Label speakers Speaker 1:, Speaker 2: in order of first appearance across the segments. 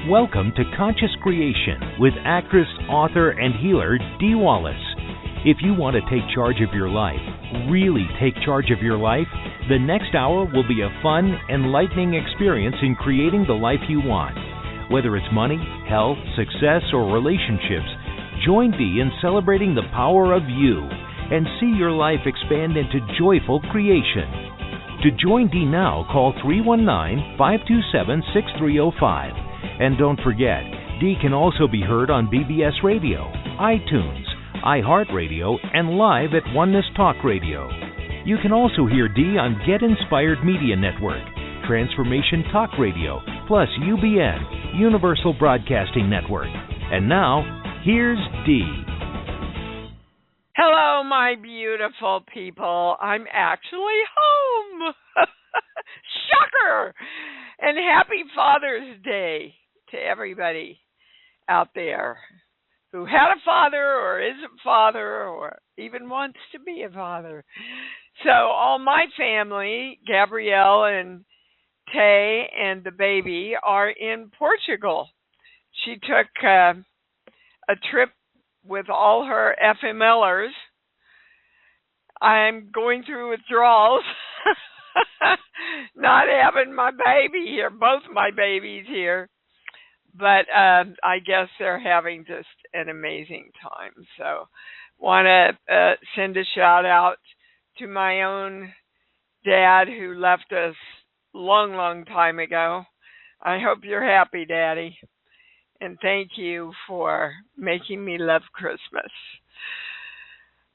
Speaker 1: Welcome to Conscious Creation with actress, author, and healer Dee Wallace. If you want to take charge of your life, really take charge of your life, the next hour will be a fun, enlightening experience in creating the life you want. Whether it's money, health, success, or relationships, join Dee in celebrating the power of you and see your life expand into joyful creation. To join Dee now, call 319-527-6305. And don't forget, Dee can also be heard on BBS Radio, iTunes, iHeartRadio, and live at Oneness Talk Radio. You can also hear Dee on Get Inspired Media Network, Transformation Talk Radio, plus UBN, Universal Broadcasting Network. And now, here's Dee.
Speaker 2: Hello, my beautiful people. I'm actually home. Shocker! And happy Father's Day to everybody out there who had a father or is a father or even wants to be a father. So all my family, Gabrielle and Tay and the baby, are in Portugal. She took a trip with all her FMLers. I'm going through withdrawals. Not having my baby here, both my babies here. But I guess they're having just an amazing time. So want to send a shout out to my own dad who left us long time ago. I hope you're happy, Daddy. And thank you for making me love Christmas.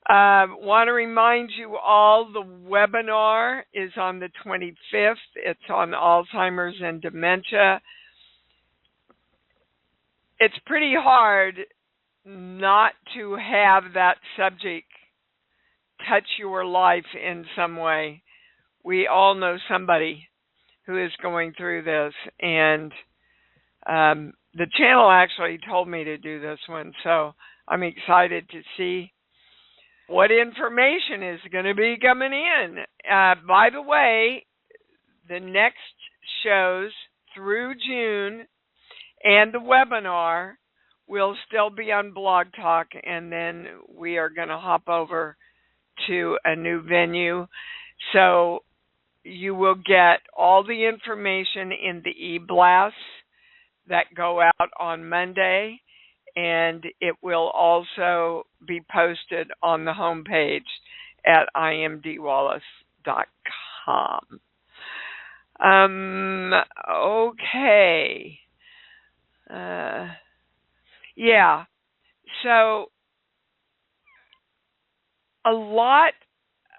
Speaker 2: Want to remind you all the webinar is on the 25th. It's on Alzheimer's and dementia. It's pretty hard not to have that subject touch your life in some way. We all know somebody who is going through this, and the channel actually told me to do this one, so I'm excited to see what information is going to be coming in. By the way, the next shows through June and the webinar will still be on Blog Talk, and then we are going to hop over to a new venue. So you will get all the information in the e-blasts that go out on Monday, and it will also be posted on the homepage at imdwallace.com. Okay. Yeah. So a lot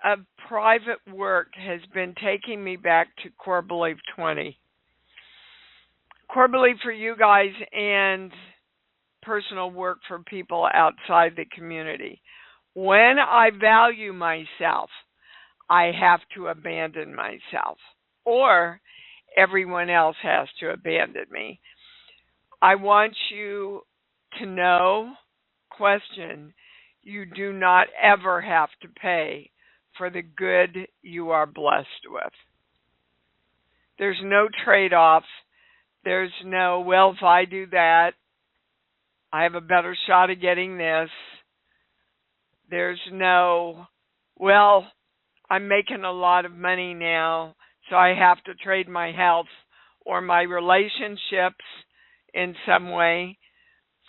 Speaker 2: of private work has been taking me back to Core Belief 20. Core Belief for you guys and personal work for people outside the community. When I value myself, I have to abandon myself, or everyone else has to abandon me. I want you to know, question, you do not ever have to pay for the good you are blessed with. There's no trade-off. There's no, well, if I do that, I have a better shot of getting this. There's no, well, I'm making a lot of money now, so I have to trade my health or my relationships in some way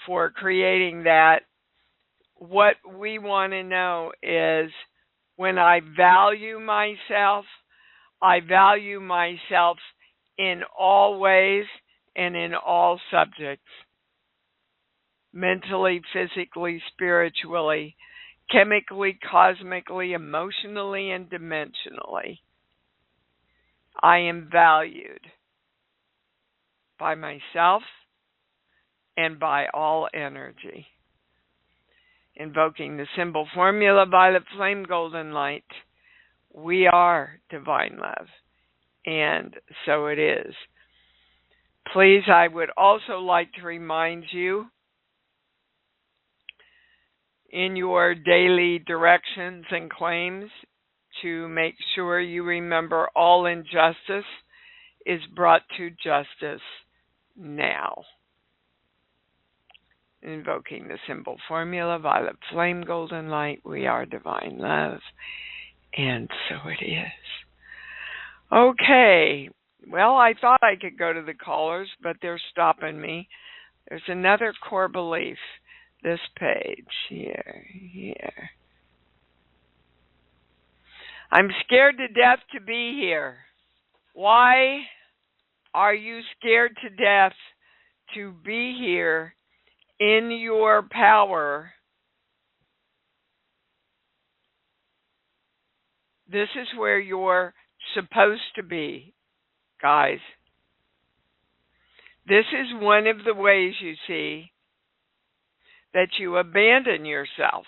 Speaker 2: for creating that. What we want to know is when I value myself in all ways and in all subjects. Mentally, physically, spiritually, chemically, cosmically, emotionally, and dimensionally. I am valued by myself and by all energy. Invoking the symbol formula, violet flame, golden light. We are divine love, and so it is. Please, I would also like to remind you in your daily directions and claims to make sure you remember all injustice is brought to justice now. Invoking the symbol formula, violet flame, golden light, we are divine love. And so it is. Okay. Well, I thought I could go to the callers, but they're stopping me. There's another core belief. This page here. I'm scared to death to be here. Why are you scared to death to be here in your power? This is where you're supposed to be, guys. This is one of the ways, you see, that you abandon yourself.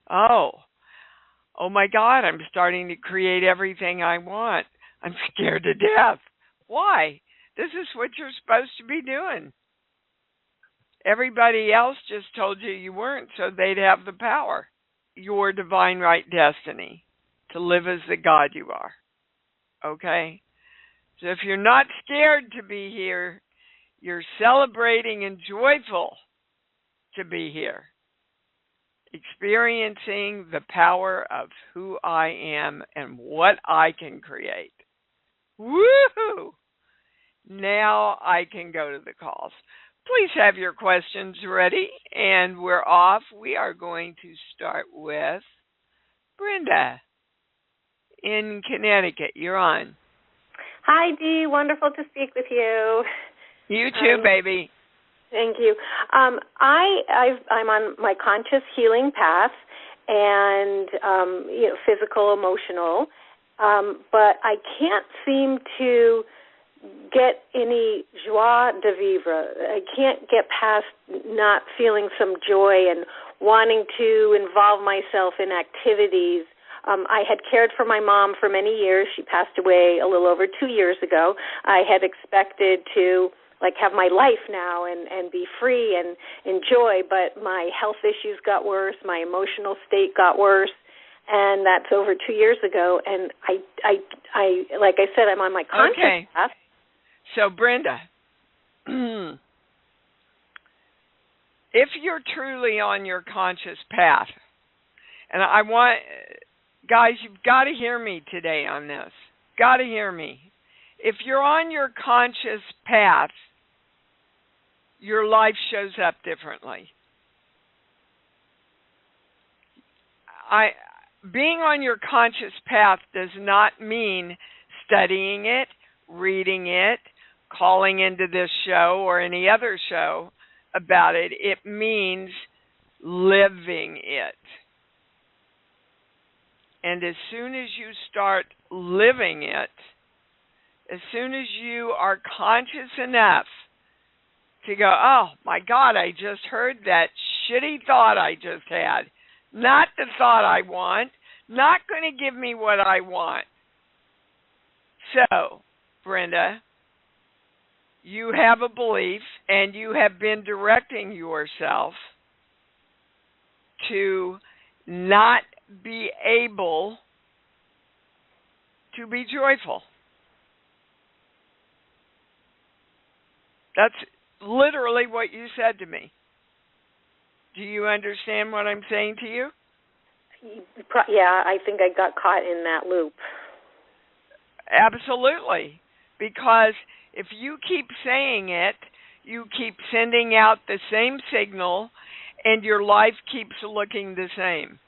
Speaker 2: Oh my God, I'm starting to create everything I want. I'm scared to death. Why? This is what you're supposed to be doing. Everybody else just told you you weren't, so they'd have the power. Your divine right destiny to live as the God you are. Okay? So if you're not scared to be here, you're celebrating and joyful to be here. Experiencing the power of who I am and what I can create. Woohoo! Now I can go to the calls. Please have your questions ready, and we're off. We are going to start with Brenda in Connecticut. You're on.
Speaker 3: Hi, Dee. Wonderful to speak with you.
Speaker 2: You too, baby.
Speaker 3: Thank you. I'm on my conscious healing path, and physical, emotional, but I can't seem to get any joie de vivre. I can't get past not feeling some joy and wanting to involve myself in activities. I had cared for my mom for many years. She passed away a little over 2 years ago. I had expected to have my life now and be free and enjoy, but my health issues got worse, my emotional state got worse, and that's over 2 years ago. And I like I said, I'm on my conscious path.
Speaker 2: So Brenda, if you're truly on your conscious path, and I want, guys, you've got to hear me today on this. Got to hear me. If you're on your conscious path, your life shows up differently. Being on your conscious path does not mean studying it, reading it, calling into this show or any other show about it. It means living it. And as soon as you start living it, as soon as you are conscious enough to go, oh my God, I just heard that shitty thought I just had. Not the thought I want. Not going to give me what I want. So, Brenda, you have a belief and you have been directing yourself to not be able to be joyful. That's literally what you said to me. Do you understand what I'm saying to you?
Speaker 3: Yeah, I think I got caught in that loop.
Speaker 2: Absolutely. Because if you keep saying it, you keep sending out the same signal, and your life keeps looking the same.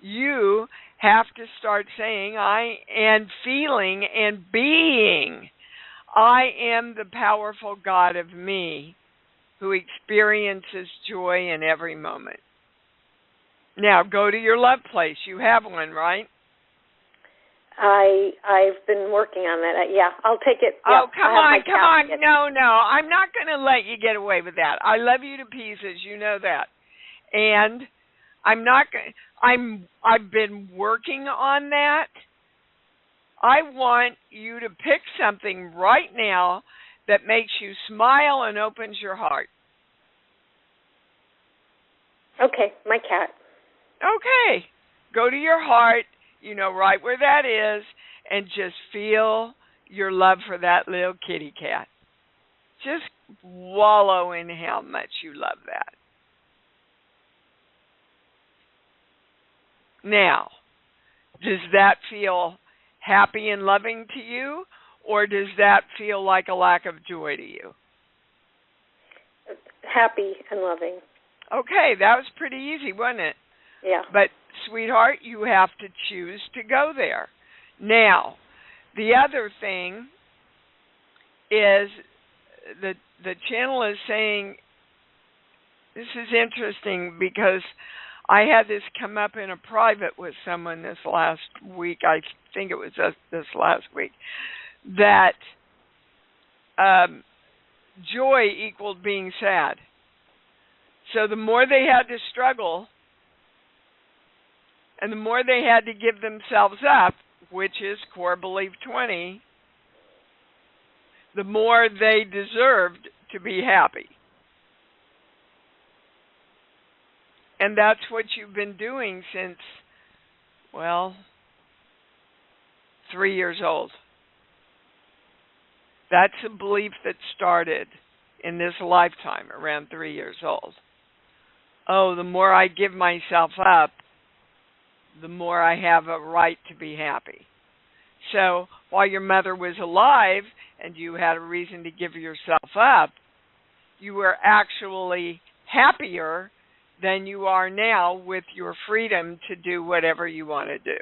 Speaker 2: You have to start saying, I am feeling and being. I am the powerful God of me who experiences joy in every moment. Now, go to your love place. You have one, right?
Speaker 3: I've been working on that. Yeah, I'll take it. Yeah,
Speaker 2: oh, come on. No. I'm not going to let you get away with that. I love you to pieces. You know that. And I've been working on that. I want you to pick something right now that makes you smile and opens your heart.
Speaker 3: Okay, my cat.
Speaker 2: Okay. Go to your heart, right where that is, and just feel your love for that little kitty cat. Just wallow in how much you love that. Now, does that feel happy and loving to you, or does that feel like a lack of joy to you?
Speaker 3: Happy and loving.
Speaker 2: Okay, that was pretty easy, wasn't it?
Speaker 3: Yeah.
Speaker 2: But, sweetheart, you have to choose to go there. Now, the other thing is the channel is saying, this is interesting because I had this come up in a private with someone this last week. I think it was this last week. That joy equaled being sad. So the more they had to struggle and the more they had to give themselves up, which is core belief 20, the more they deserved to be happy. And that's what you've been doing since, 3 years old. That's a belief that started in this lifetime around 3 years old. Oh, the more I give myself up, the more I have a right to be happy. So while your mother was alive and you had a reason to give yourself up, you were actually happier than you are now with your freedom to do whatever you want to do.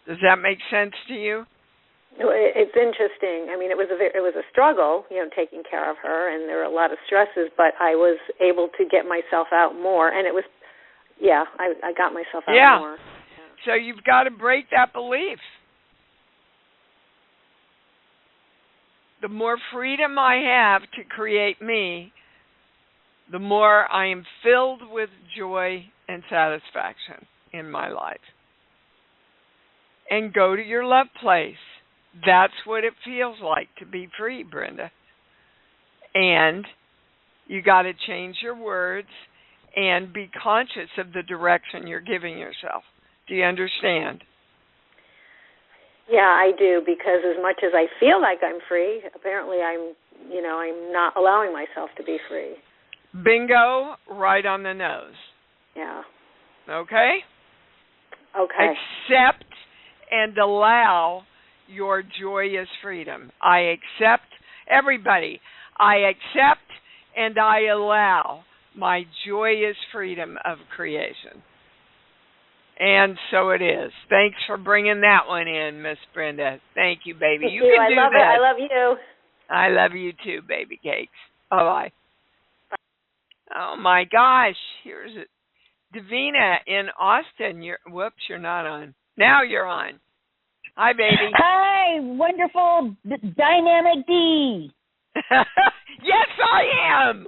Speaker 2: Does that make sense to you?
Speaker 3: It's interesting. I mean, it was a struggle, taking care of her, and there were a lot of stresses, but I was able to get myself out more, and it was, I got myself out more.
Speaker 2: So you've got to break that belief. The more freedom I have to create me, the more I am filled with joy and satisfaction in my life. And go to your love place. That's what it feels like to be free, Brenda. And you got to change your words and be conscious of the direction you're giving yourself. Do you understand?
Speaker 3: Yeah, I do, because as much as I feel like I'm free, apparently I'm not allowing myself to be free.
Speaker 2: Bingo, right on the nose.
Speaker 3: Yeah.
Speaker 2: Okay?
Speaker 3: Okay.
Speaker 2: Accept and allow your joyous freedom. I accept, everybody, I accept and I allow my joyous freedom of creation. And so it is. Thanks for bringing that one in, Miss Brenda. Thank you, baby. You can do
Speaker 3: I love
Speaker 2: this.
Speaker 3: it. I love you.
Speaker 2: I love you too, baby cakes. Bye-bye. Oh, my gosh. Here's it. Davina in Austin. You're not on. Now you're on. Hi, baby.
Speaker 4: Hi, wonderful dynamic D.
Speaker 2: Yes, I am.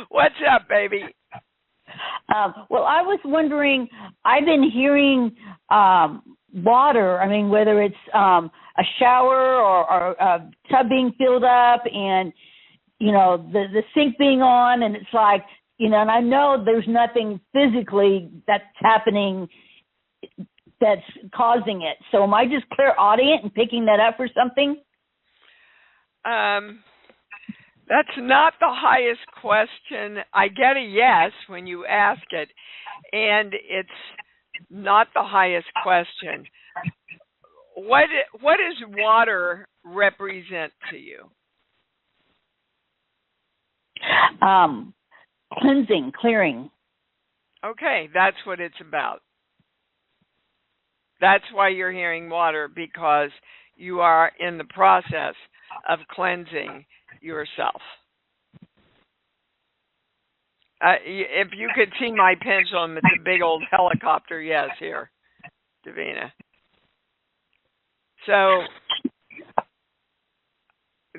Speaker 2: What's up, baby?
Speaker 4: Well, I was wondering, I've been hearing water, whether it's a shower or a tub being filled up and, the sink being on, and it's like, and I know there's nothing physically that's happening that's causing it. So am I just clairaudient and picking that up for something?
Speaker 2: That's not the highest question. I get a yes when you ask it, and it's not the highest question. What does water represent to you?
Speaker 4: Cleansing, clearing.
Speaker 2: Okay, that's what it's about. That's why you're hearing water, because you are in the process of cleansing yourself. If you could see my pendulum, it's a big old helicopter yes here, Davina. So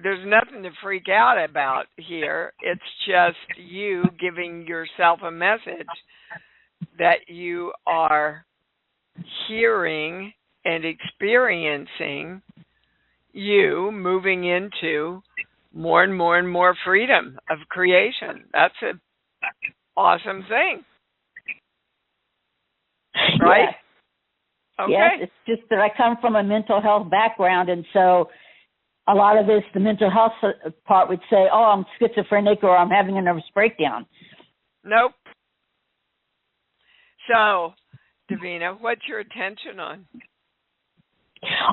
Speaker 2: there's nothing to freak out about here. It's just you giving yourself a message that you are hearing and experiencing, you moving into more and more and more freedom of creation. That's an awesome thing. Right?
Speaker 4: Yes.
Speaker 2: Okay.
Speaker 4: Yes, it's just that I come from a mental health background, and so a lot of this, the mental health part would say, oh, I'm schizophrenic or I'm having a nervous breakdown.
Speaker 2: Nope. So, Davina, what's your attention on?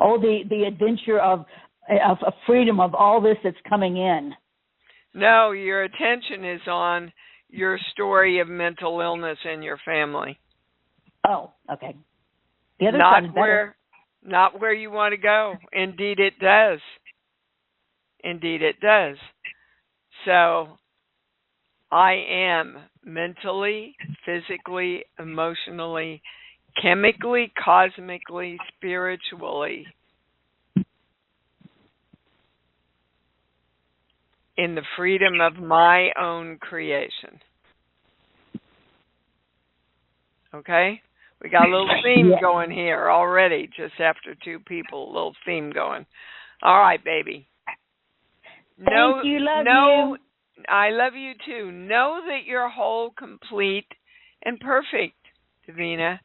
Speaker 4: Oh, the adventure of freedom of all this that's coming in.
Speaker 2: No, your attention is on your story of mental illness in your family.
Speaker 4: Oh, okay. The other side is better.
Speaker 2: Not where you want to go. Indeed, it does. Indeed, it does. So, I am mentally, physically, emotionally, chemically, cosmically, spiritually in the freedom of my own creation. Okay? We got a little theme going here already, just after two people, a little theme going. All right, baby.
Speaker 4: Thank you, love you.
Speaker 2: I love you too. Know that you're whole, complete, and perfect, Davina.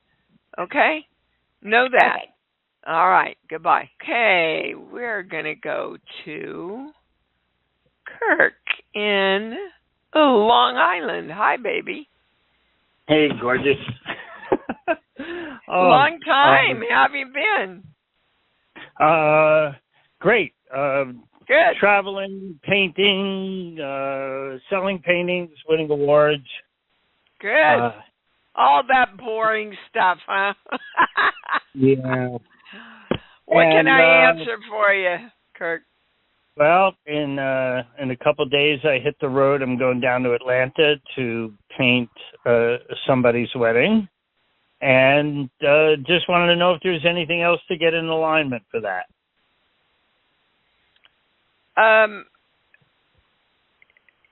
Speaker 2: Okay? Know that.
Speaker 4: Okay.
Speaker 2: All right. Goodbye. Okay, we're going to go to Kirk in Long Island. Hi, baby.
Speaker 5: Hey, gorgeous.
Speaker 2: Long time. How have you been?
Speaker 5: Great.
Speaker 2: Good.
Speaker 5: Traveling, painting, selling paintings, winning awards.
Speaker 2: Good. All that boring stuff, huh?
Speaker 5: Yeah.
Speaker 2: What can I answer for you, Kirk?
Speaker 5: Well, in a couple of days, I hit the road. I'm going down to Atlanta to paint somebody's wedding, and just wanted to know if there's anything else to get in alignment for that.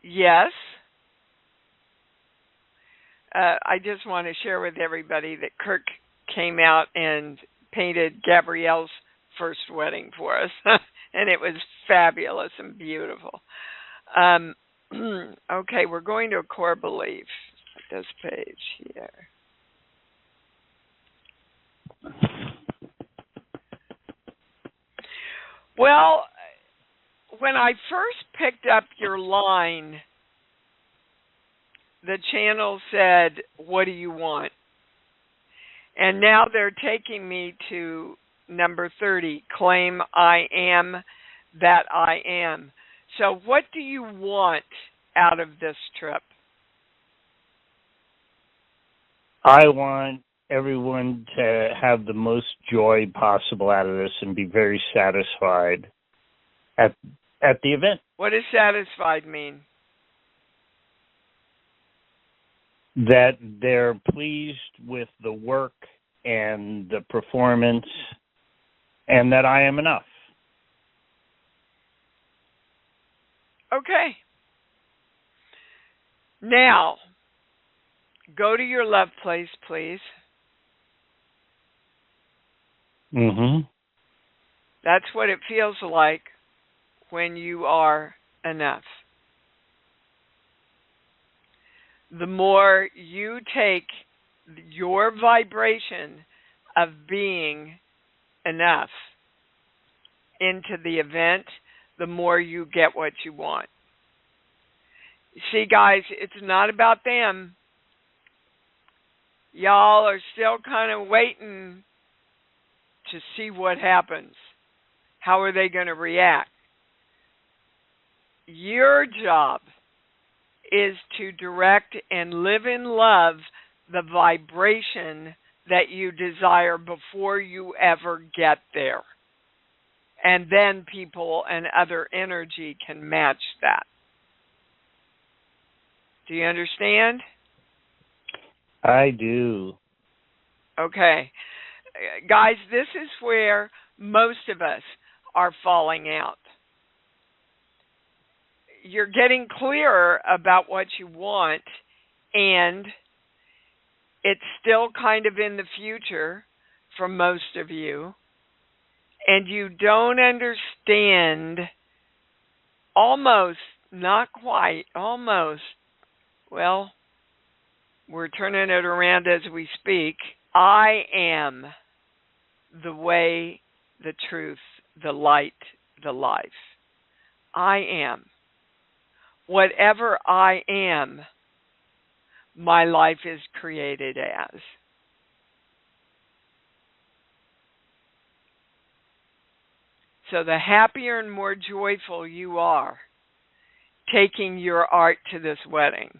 Speaker 2: Yes. I just want to share with everybody that Kirk came out and painted Gabrielle's first wedding for us, and it was fabulous and beautiful. Okay, we're going to a core belief. This page here. Well, when I first picked up your line, the channel said, what do you want? And now they're taking me to number 30, claim I am that I am. So what do you want out of this trip?
Speaker 5: I want everyone to have the most joy possible out of this and be very satisfied at the event.
Speaker 2: What does satisfied mean?
Speaker 5: That they're pleased with the work and the performance and that I am enough.
Speaker 2: Okay. Now, go to your love place, please.
Speaker 5: Mm-hmm.
Speaker 2: That's what it feels like when you are enough. The more you take your vibration of being enough into the event, the more you get what you want. See, guys, it's not about them. Y'all are still kind of waiting to see what happens. How are they going to react? Your job is to direct and live in love the vibration that you desire before you ever get there. And then people and other energy can match that. Do you understand?
Speaker 5: I do.
Speaker 2: Okay. Guys, this is where most of us are falling out. You're getting clearer about what you want, and it's still kind of in the future for most of you, and you don't understand, almost, not quite, almost, well, we're turning it around as we speak. I am the way, the truth, the light, the life. I am. Whatever I am, my life is created as. So the happier and more joyful you are taking your art to this wedding,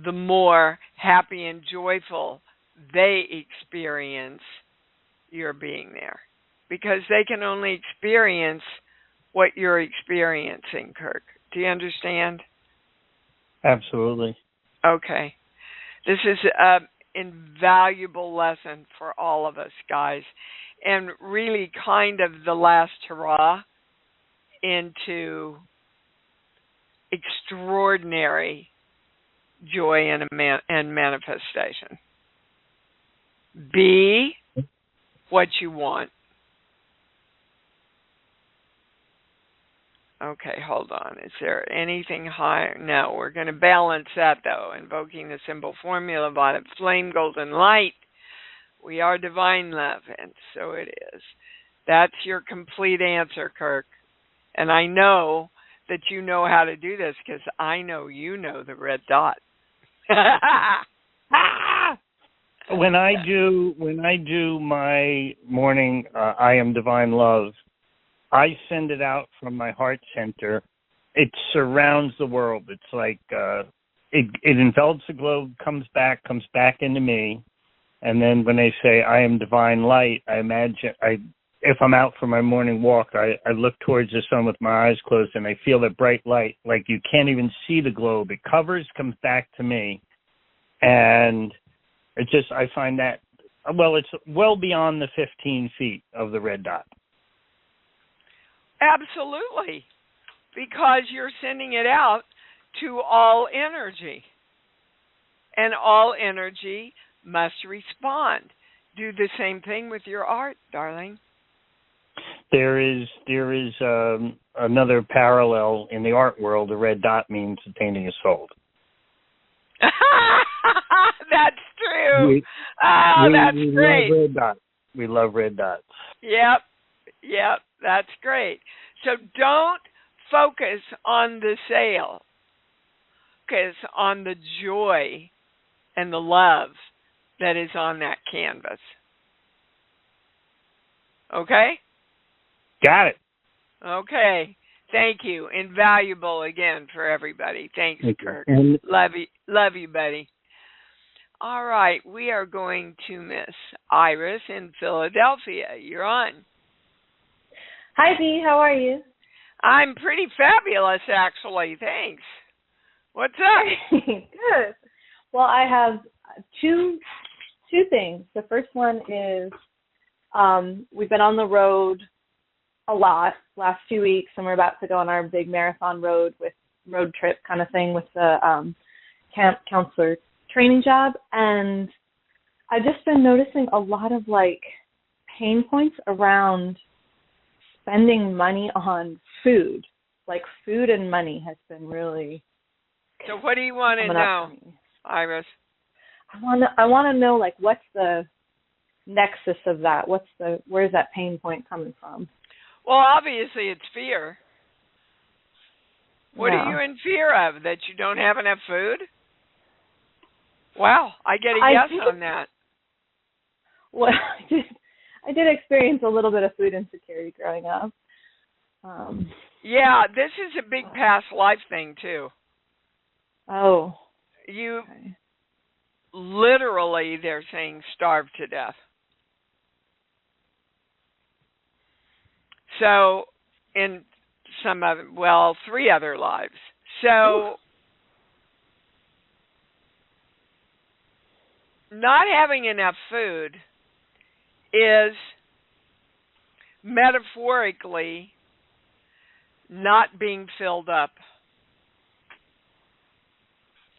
Speaker 2: the more happy and joyful they experience your being there. Because they can only experience what you're experiencing, Kirk. Do you understand?
Speaker 5: Absolutely.
Speaker 2: Okay. This is an invaluable lesson for all of us, guys, and really kind of the last hurrah into extraordinary joy and manifestation. Be what you want. Okay, hold on. Is there anything higher? No, we're going to balance that, though. Invoking the symbol formula, violet flame, golden light. We are divine love, and so it is. That's your complete answer, Kirk. And I know that you know how to do this because I know you know the red dot.
Speaker 5: When I do my morning I am divine love, I send it out from my heart center. It surrounds the world. It's like it envelops the globe, comes back into me, and then when they say I am divine light, I imagine if I'm out for my morning walk, I look towards the sun with my eyes closed, and I feel that bright light, like you can't even see the globe. It covers, comes back to me, and I find that, well, it's well beyond the 15 feet of the red dot.
Speaker 2: Absolutely, because you're sending it out to all energy, and all energy must respond. Do the same thing with your art, darling.
Speaker 5: There is another parallel in the art world. A red dot means the painting is sold.
Speaker 2: That's true. That's great.
Speaker 5: Love red dots. We love red dots.
Speaker 2: Yep, that's great. So don't focus on the sale. Focus on the joy and the love that is on that canvas. Okay?
Speaker 5: Got it.
Speaker 2: Okay. Thank you. Invaluable again for everybody. Thanks, Kirk. Love you, buddy. All right. We are going to Miss Iris in Philadelphia. You're on.
Speaker 6: Hi, Dee. How are you?
Speaker 2: I'm pretty fabulous, actually. Thanks. What's up?
Speaker 6: Good. Well, I have two things. The first one is we've been on the road a lot last 2 weeks, and we're about to go on our big marathon road trip kind of thing with the camp counselor training job. And I've just been noticing a lot of pain points around spending money on food. Like food and money has been really.
Speaker 2: So what do you want to know, Iris?
Speaker 6: I want to know what's the nexus of that? Where's that pain point coming from?
Speaker 2: Well, obviously it's fear. What are you in fear of? That you don't have enough food? Wow, I get a yes on that.
Speaker 6: Well, I did experience a little bit of food insecurity growing up.
Speaker 2: Yeah, this is a big past life thing too.
Speaker 6: Oh.
Speaker 2: You literally, they're saying, starve to death. So, in three other lives. So, not having enough food is metaphorically not being filled up.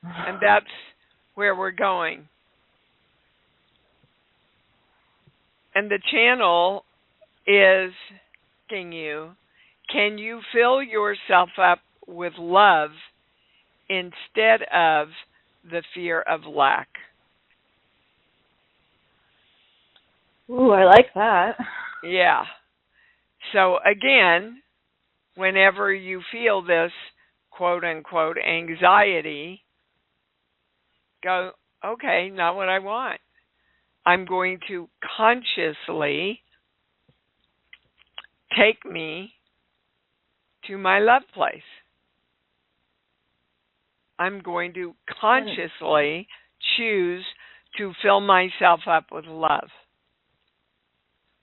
Speaker 2: And that's where we're going. And the channel is asking you, can you fill yourself up with love instead of the fear of lack?
Speaker 6: Ooh, I like that.
Speaker 2: Yeah. So again, whenever you feel this quote unquote anxiety, go, okay, not what I want. I'm going to consciously take me to my love place. I'm going to consciously choose to fill myself up with love.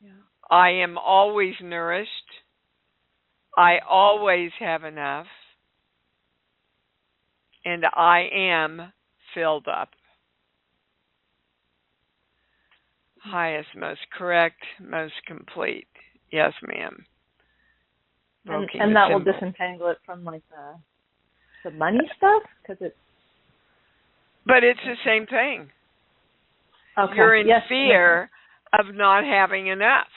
Speaker 6: Yeah.
Speaker 2: I am always nourished. I always have enough. And I am filled up. Highest, most correct, most complete. Yes, ma'am.
Speaker 6: And that will disentangle it from like the money stuff, because it's.
Speaker 2: But it's the same thing.
Speaker 6: Okay.
Speaker 2: You're in fear of not having enough.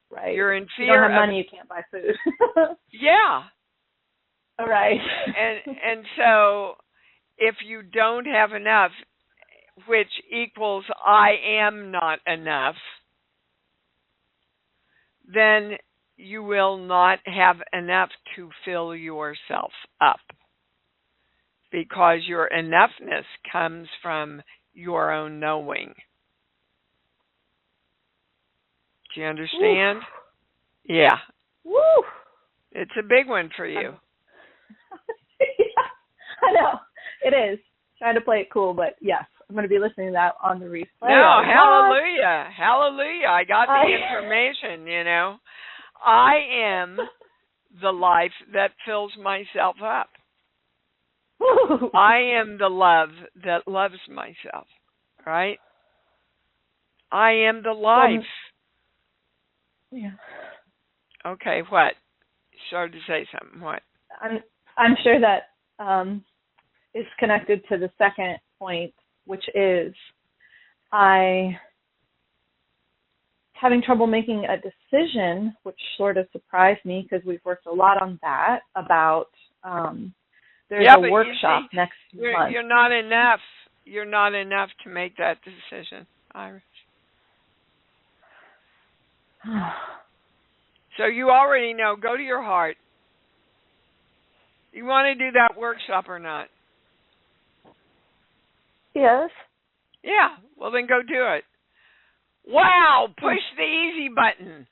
Speaker 6: Right.
Speaker 2: You're in fear.
Speaker 6: You don't have money, you can't buy food.
Speaker 2: Yeah.
Speaker 6: All right.
Speaker 2: And so if you don't have enough, which equals I am not enough, then you will not have enough to fill yourself up, because your enoughness comes from your own knowing. Do you understand? Woo. Yeah.
Speaker 6: Woo!
Speaker 2: It's a big one for you.
Speaker 6: Yeah, I know. It is. Trying to play it cool, but yes, I'm going to be listening to that on the replay.
Speaker 2: No, hallelujah. Hallelujah. I got the information, you know. I am the life that fills myself up. I am the love that loves myself, right? I am the life.
Speaker 6: Yeah.
Speaker 2: Okay, what? Started to say something. What?
Speaker 6: I'm sure that is connected to the second point, which is having trouble making a decision, which sort of surprised me because we've worked a lot on that, about there's a workshop next month.
Speaker 2: You're not enough. You're not enough to make that decision, Iris. So you already know. Go to your heart. You want to do that workshop or not?
Speaker 6: Yes.
Speaker 2: Yeah. Well, then go do it. Wow. Push the easy button.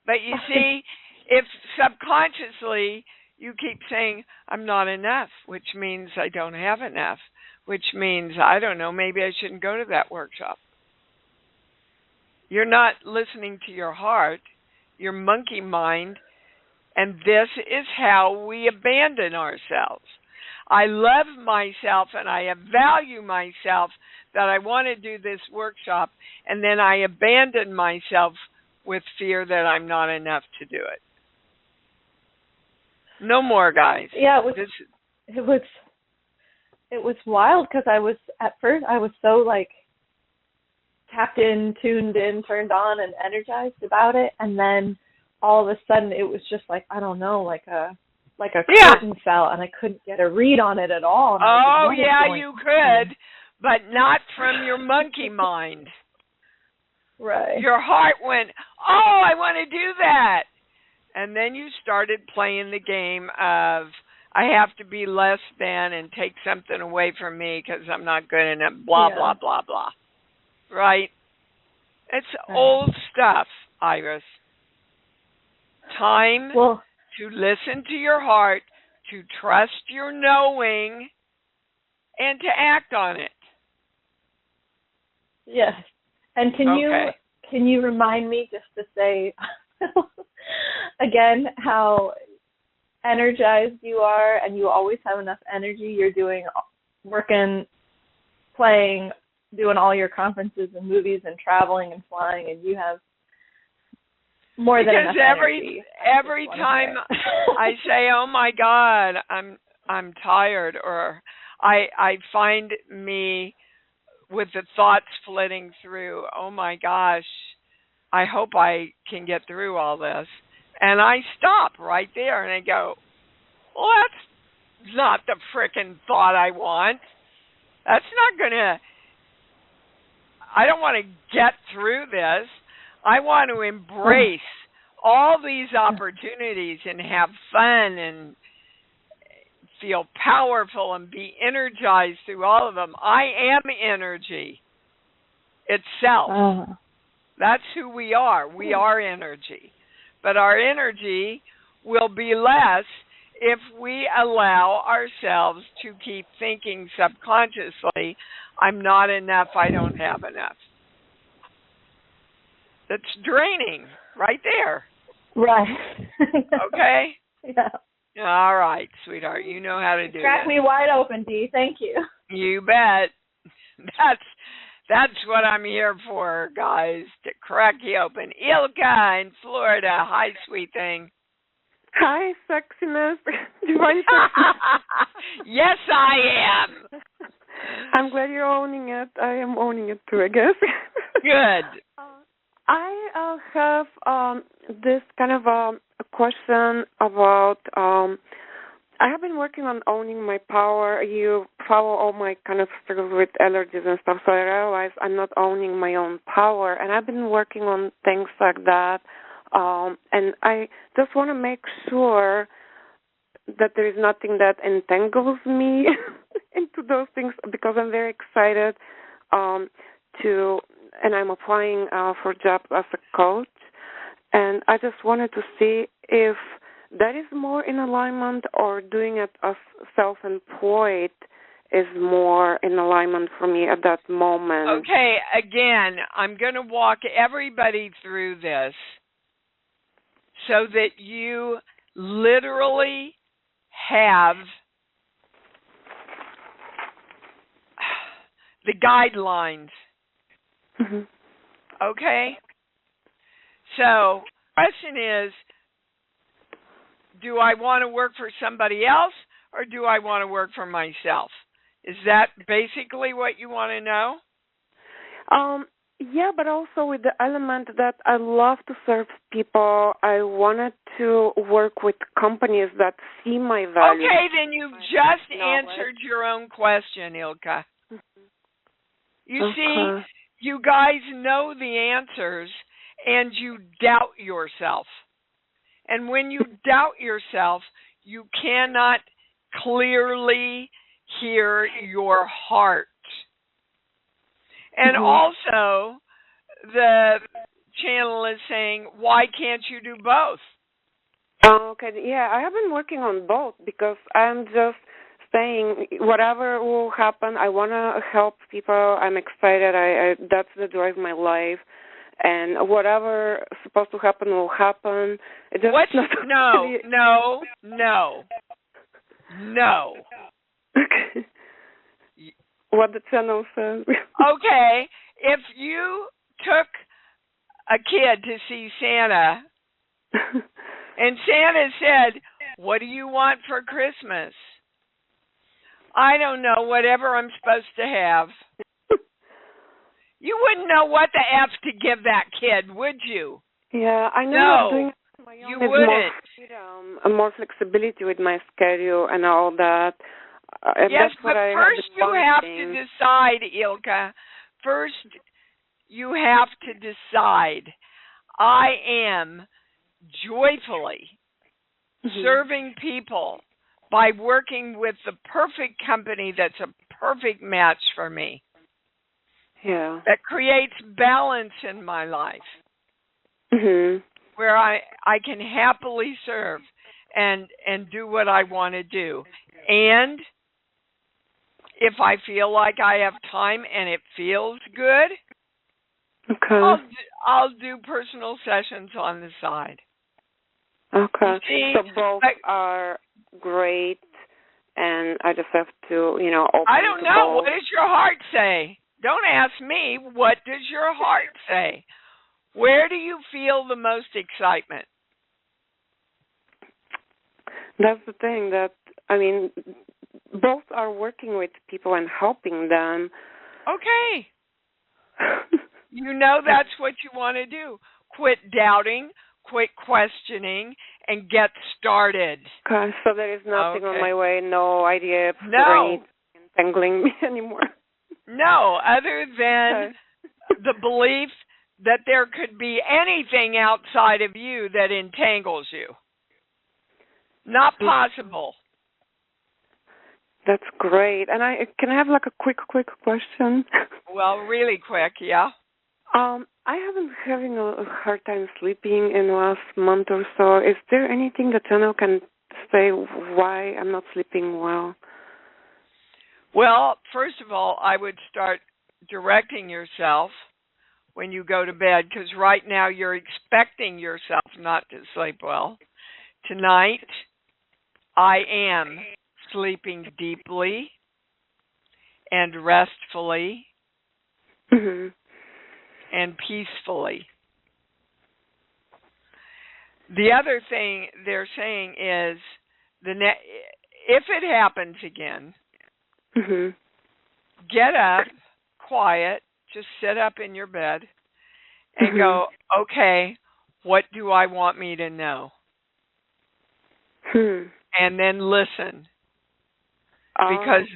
Speaker 2: But you see, if subconsciously you keep saying, I'm not enough, which means I don't have enough, which means, I don't know, maybe I shouldn't go to that workshop. You're not listening to your heart, your monkey mind, and this is how we abandon ourselves. I love myself and I value myself that I want to do this workshop, and then I abandon myself with fear that I'm not enough to do it. No more, guys.
Speaker 6: Yeah, it was wild, because at first I was so like tapped in, tuned in, turned on, and energized about it, and then all of a sudden it was just like, I don't know, like a curtain fell, and I couldn't get a read on it at all.
Speaker 2: Oh yeah, you could, but not from your monkey mind.
Speaker 6: Right.
Speaker 2: Your heart went, oh, I want to do that. And then you started playing the game of, I have to be less than and take something away from me because I'm not good enough, blah, blah, blah, blah. Right? It's old stuff, Iris. Time to listen to your heart, to trust your knowing, and to act on it.
Speaker 6: Yes. And can you remind me just to say again how energized you are, and you always have enough energy. You're working, playing, doing all your conferences and movies and traveling and flying, and you have more than enough energy.
Speaker 2: Every time I say, "Oh my God, I'm tired," or I find me with the thoughts flitting through, "Oh my gosh, I hope I can get through all this," and I stop right there and I go, "Well, that's not the frickin' thought I want. That's not gonna. I don't want to get through this. I want to embrace all these opportunities and have fun and feel powerful and be energized through all of them. I am energy itself. That's who we are. We are energy. But our energy will be less if we allow ourselves to keep thinking subconsciously, I'm not enough, I don't have enough. That's draining right there.
Speaker 6: Right.
Speaker 2: Okay?
Speaker 6: Yeah.
Speaker 2: All right, sweetheart. You know how to do it.
Speaker 6: Crack me wide open, Dee. Thank you.
Speaker 2: You bet. That's what I'm here for, guys, to crack you open. Ilka in Florida. Hi, sweet thing.
Speaker 7: Hi, sexiness. Divine sexiness.
Speaker 2: Yes, I am.
Speaker 7: I'm glad you're owning it. I am owning it too, I guess.
Speaker 2: Good.
Speaker 7: I have this kind of a question about, I have been working on owning my power. You follow all my kind of struggles with allergies and stuff, so I realized I'm not owning my own power, and I've been working on things like that, and I just want to make sure that there is nothing that entangles me into those things, because I'm very excited and I'm applying for jobs as a coach, and I just wanted to see if that is more in alignment, or doing it as self-employed is more in alignment for me at that moment.
Speaker 2: Okay, again, I'm going to walk everybody through this so that you literally have the guidelines.
Speaker 7: Mm-hmm.
Speaker 2: Okay? So, question is, do I want to work for somebody else, or do I want to work for myself? Is that basically what you want to know?
Speaker 7: Yeah, but also with the element that I love to serve people. I wanted to work with companies that see my value.
Speaker 2: Okay, then you've just answered your own question, Ilka.
Speaker 7: Mm-hmm.
Speaker 2: You see, you guys know the answers, and you doubt yourself. And when you doubt yourself, you cannot clearly hear your heart. And also, the channel is saying, why can't you do both?
Speaker 7: Okay, yeah, I have been working on both, because I'm just saying whatever will happen, I want to help people. I'm excited. I that's the drive of my life. And whatever is supposed to happen will happen.
Speaker 2: What? No.
Speaker 7: Okay. What the channel says.
Speaker 2: Okay, if you took a kid to see Santa, and Santa said, what do you want for Christmas? I don't know, whatever I'm supposed to have. You wouldn't know what the F to give that kid, would you?
Speaker 7: Yeah, I know.
Speaker 2: No,
Speaker 7: doing it on my own
Speaker 2: you
Speaker 7: is
Speaker 2: wouldn't.
Speaker 7: More freedom, more flexibility with my schedule and all that.
Speaker 2: Yes,
Speaker 7: that's
Speaker 2: but first you have to decide, Ilka. First, you have to decide. I am joyfully serving people by working with the perfect company that's a perfect match for me.
Speaker 7: Yeah.
Speaker 2: That creates balance in my life. Where I can happily serve and do what I want to do. And if I feel like I have time and it feels good, I'll do personal sessions on the side.
Speaker 7: Okay.
Speaker 2: See,
Speaker 7: so both are great, and I just have to, open
Speaker 2: I don't know.
Speaker 7: both.
Speaker 2: What does your heart say? Don't ask me. What does your heart say? Where do you feel the most excitement?
Speaker 7: That's the thing both are working with people and helping them.
Speaker 2: Okay. You know that's what you want to do. Quit doubting, quit questioning, and get started.
Speaker 7: Okay, so there is nothing on my way, no idea entangling me anymore.
Speaker 2: No, other than the belief that there could be anything outside of you that entangles you. Not possible.
Speaker 7: That's great. And can I have like a quick question?
Speaker 2: Well, really quick, yeah.
Speaker 7: I have been having a hard time sleeping in the last month or so. Is there anything the channel can say why I'm not sleeping well?
Speaker 2: Well, first of all, I would start directing yourself when you go to bed, because right now you're expecting yourself not to sleep well. Tonight, I am sleeping deeply and restfully and peacefully. The other thing they're saying is, if it happens again, get up, quiet, just sit up in your bed and go, okay, what do I want me to know? And then listen. Because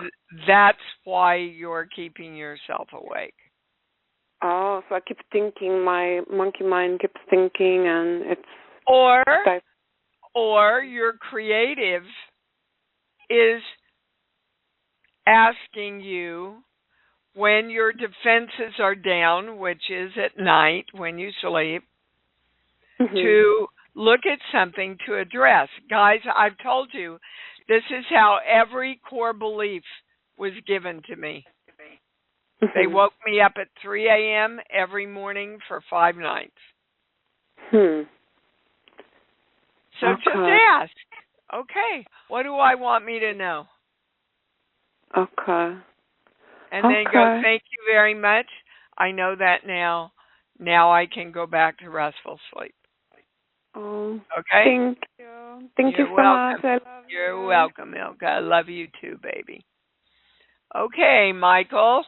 Speaker 2: that's why you're keeping yourself awake.
Speaker 7: Oh, so I keep thinking, my monkey mind keeps thinking, and it's...
Speaker 2: Or your creative is asking you, when your defenses are down, which is at night when you sleep, to look at something to address. Guys, I've told you, this is how every core belief was given to me. They woke me up at 3 a.m. every morning for 5 nights. So just ask, okay, what do I want me to know?
Speaker 7: Okay.
Speaker 2: And then go, thank you very much. I know that now. Now I can go back to restful sleep.
Speaker 7: Oh,
Speaker 2: okay?
Speaker 7: Thank you. Thank you so much. I love you.
Speaker 2: You're welcome, Ilka. I love you too, baby. Okay, Michael.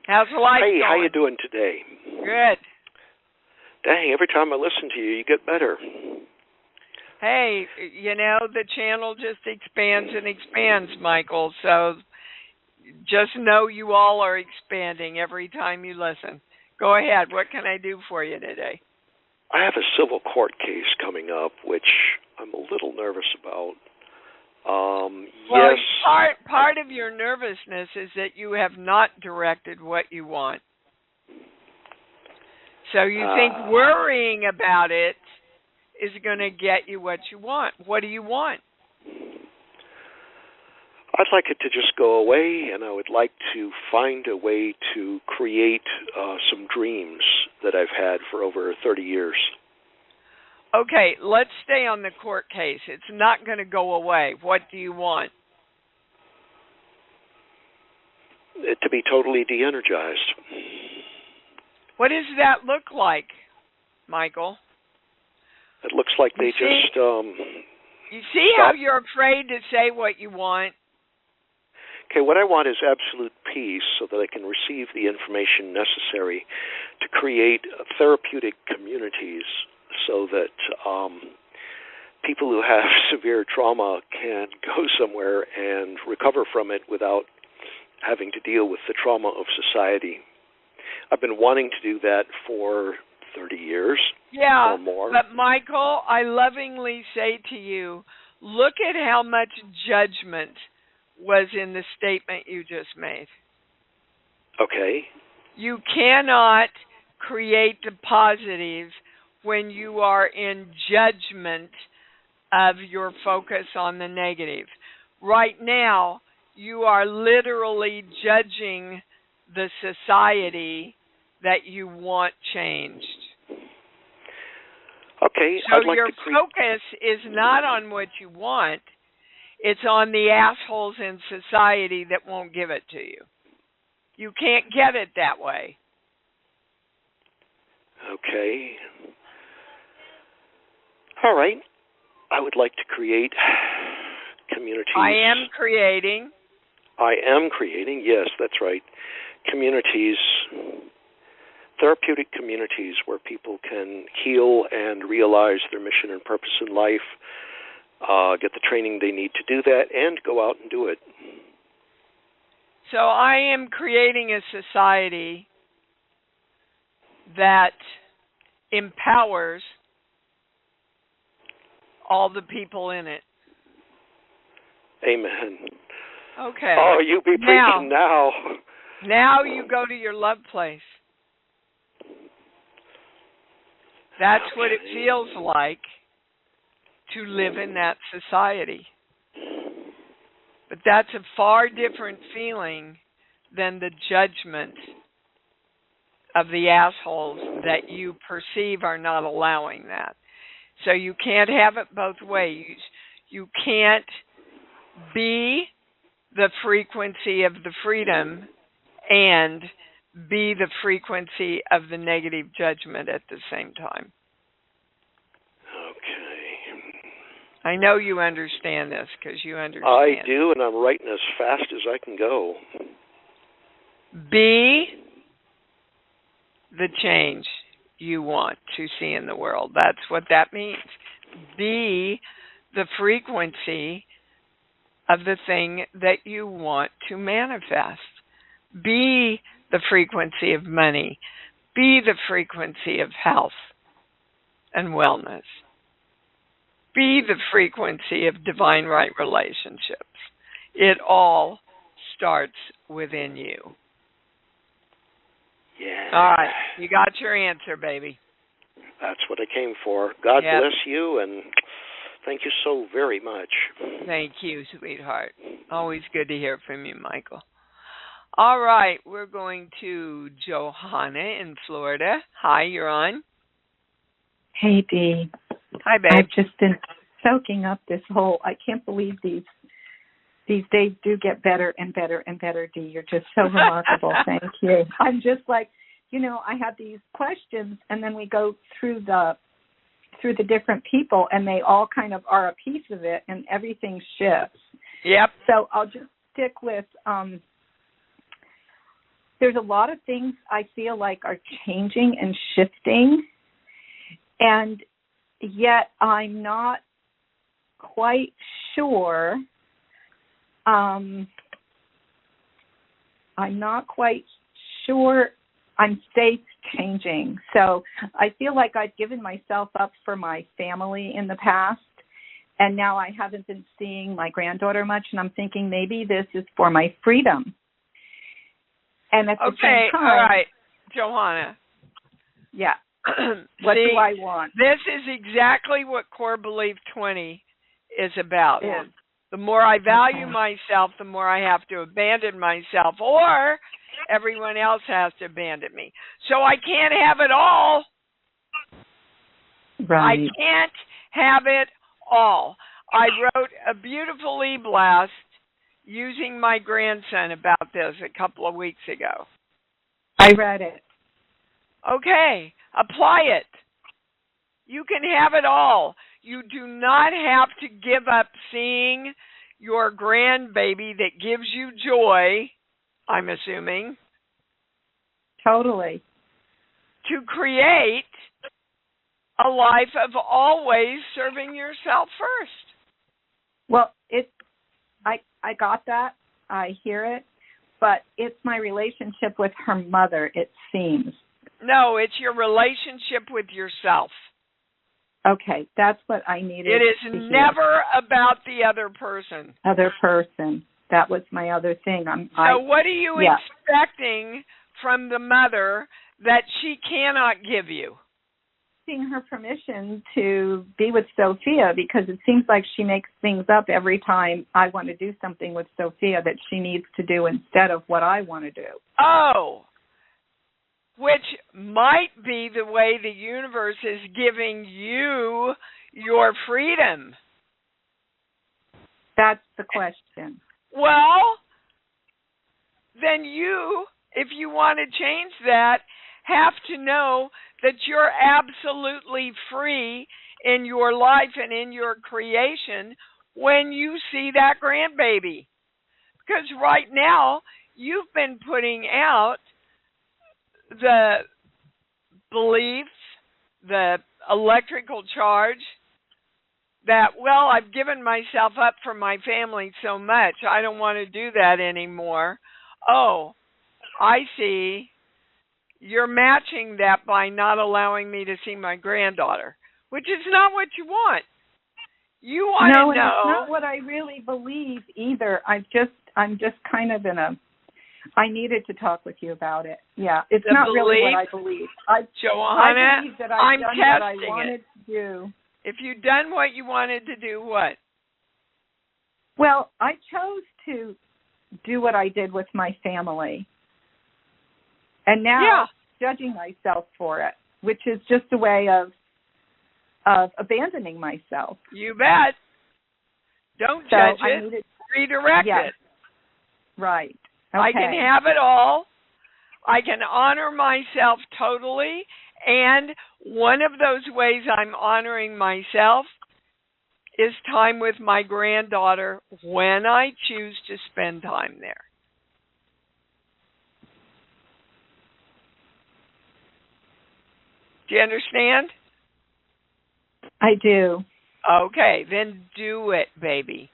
Speaker 2: How's life going?
Speaker 8: Hey, how you doing today?
Speaker 2: Good.
Speaker 8: Dang, every time I listen to you, you get better.
Speaker 2: Hey, you know, the channel just expands and expands, Michael. So just know you all are expanding every time you listen. Go ahead. What can I do for you today?
Speaker 8: I have a civil court case coming up, which I'm a little nervous about.
Speaker 2: Well,
Speaker 8: yes.
Speaker 2: Part of your nervousness is that you have not directed what you want. So you think worrying about it is going to get you what you want. What do you want?
Speaker 8: I'd like it to just go away, and I would like to find a way to create some dreams that I've had for over 30 years.
Speaker 2: Okay, let's stay on the court case. It's not going to go away. What do you want?
Speaker 8: It to be totally de-energized.
Speaker 2: What does that look like, Michael?
Speaker 8: It looks like they just...
Speaker 2: you see how you're afraid to say what you want?
Speaker 8: Okay, what I want is absolute peace so that I can receive the information necessary to create therapeutic communities so that people who have severe trauma can go somewhere and recover from it without having to deal with the trauma of society. I've been wanting to do that for 30 years or more.
Speaker 2: But Michael, I lovingly say to you, look at how much judgment was in the statement you just made.
Speaker 8: Okay.
Speaker 2: You cannot create the positive when you are in judgment of your focus on the negative. Right now, you are literally judging the society that you want changed.
Speaker 8: Okay.
Speaker 2: So
Speaker 8: I'd like
Speaker 2: your
Speaker 8: to
Speaker 2: focus is not on what you want. It's on the assholes in society that won't give it to you. You can't get it that way.
Speaker 8: Okay. All right. I would like to create communities.
Speaker 2: I am creating,
Speaker 8: yes, that's right. Communities, therapeutic communities where people can heal and realize their mission and purpose in life, get the training they need to do that, and go out and do it.
Speaker 2: So I am creating a society that empowers all the people in it.
Speaker 8: Amen.
Speaker 2: Okay.
Speaker 8: Oh, you be preaching now.
Speaker 2: Now you go to your love place. That's what it feels like to live in that society. But that's a far different feeling than the judgment of the assholes that you perceive are not allowing that. So you can't have it both ways. You can't be the frequency of the freedom and be the frequency of the negative judgment at the same time.
Speaker 8: Okay.
Speaker 2: I know you understand this because you understand.
Speaker 8: I do, and I'm writing as fast as I can go.
Speaker 2: Be the change you want to see in the world. That's what that means. Be the frequency of the thing that you want to manifest. Be the frequency of money. Be the frequency of health and wellness. Be the frequency of divine right relationships. It all starts within you.
Speaker 8: Yeah.
Speaker 2: All right. You got your answer, baby.
Speaker 8: That's what I came for. God bless you, and thank you so very much.
Speaker 2: Thank you, sweetheart. Always good to hear from you, Michael. All right. We're going to Johanna in Florida. Hi, you're on.
Speaker 9: Hey, Dee.
Speaker 2: Hi, babe.
Speaker 9: I've just been soaking up this whole, I can't believe these days do get better and better and better, Dee. You're just so remarkable. Thank you. I'm just like, I have these questions, and then we go through the different people, and they all kind of are a piece of it, and everything shifts.
Speaker 2: Yep.
Speaker 9: So I'll just stick with, there's a lot of things I feel like are changing and shifting, and yet I'm not quite sure. I'm not quite sure I'm state changing. So I feel like I've given myself up for my family in the past, and now I haven't been seeing my granddaughter much, and I'm thinking maybe this is for my freedom. And at the same time...
Speaker 2: all right, Johanna.
Speaker 9: Yeah. What do I want?
Speaker 2: This is exactly what Core Belief 20 is about.
Speaker 9: Yeah.
Speaker 2: The more I value myself, the more I have to abandon myself, or everyone else has to abandon me. So I can't have it all.
Speaker 9: Right.
Speaker 2: I can't have it all. I wrote a beautiful e-blast using my grandson about this a couple of weeks ago.
Speaker 9: I read it.
Speaker 2: Okay, apply it. You can have it all. You do not have to give up seeing your grandbaby that gives you joy, I'm assuming.
Speaker 9: Totally.
Speaker 2: To create a life of always serving yourself first.
Speaker 9: Well, I got that. I hear it. But it's my relationship with her mother, it seems.
Speaker 2: No, it's your relationship with yourself.
Speaker 9: Okay, that's what I needed.
Speaker 2: It is never about the other person.
Speaker 9: Other person. That was my other thing.
Speaker 2: What are you expecting from the mother that she cannot give you?
Speaker 9: Asking her permission to be with Sophia, because it seems like she makes things up every time I want to do something with Sophia that she needs to do instead of what I want to do.
Speaker 2: Oh, which might be the way the universe is giving you your freedom.
Speaker 9: That's the question.
Speaker 2: Well, then you, if you want to change that, have to know that you're absolutely free in your life and in your creation when you see that grandbaby. Because right now, you've been putting out the beliefs, the electrical charge that, well, I've given myself up for my family so much, I don't want to do that anymore. Oh, I see. you're matching that by not allowing me to see my granddaughter, which is not what you want. You want to know.
Speaker 9: No, it's not what I really believe either. I'm just kind of I needed to talk with you about it. Yeah, it's not really what I believe.
Speaker 2: Joanna,
Speaker 9: I believe that I've done what I wanted to do.
Speaker 2: If you'd done what you wanted to do, what?
Speaker 9: Well, I chose to do what I did with my family. And now judging myself for it, which is just a way of abandoning myself.
Speaker 2: You bet. Don't judge it. Redirect it.
Speaker 9: Right. Okay.
Speaker 2: I can have it all. I can honor myself totally. And one of those ways I'm honoring myself is time with my granddaughter when I choose to spend time there. Do you understand?
Speaker 9: I do.
Speaker 2: Okay, then do it, baby.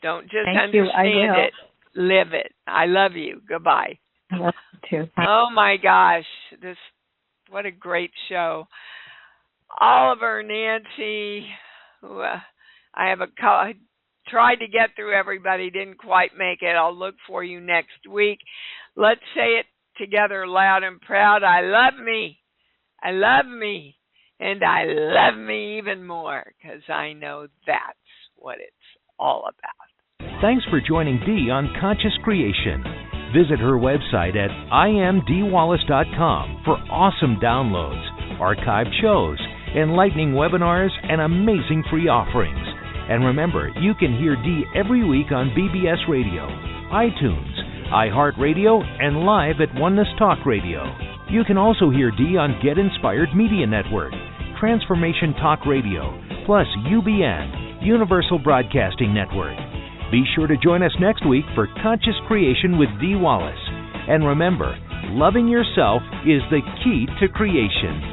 Speaker 2: Don't just understand it. Live it. I love you. Goodbye.
Speaker 9: I love you too.
Speaker 2: Oh my gosh, what a great show. Oliver, Nancy, I tried to get through everybody, didn't quite make it. I'll look for you next week. Let's say it together loud and proud. I love me. I love me. And I love me even more because I know that's what it's all about.
Speaker 1: Thanks for joining Dee on Conscious Creation. Visit her website at imdwallace.com for awesome downloads, archived shows, enlightening webinars, and amazing free offerings. And remember, you can hear Dee every week on BBS Radio, iTunes, iHeartRadio, and live at Oneness Talk Radio. You can also hear Dee on Get Inspired Media Network, Transformation Talk Radio, plus UBN, Universal Broadcasting Network. Be sure to join us next week for Conscious Creation with Dee Wallace. And remember, loving yourself is the key to creation.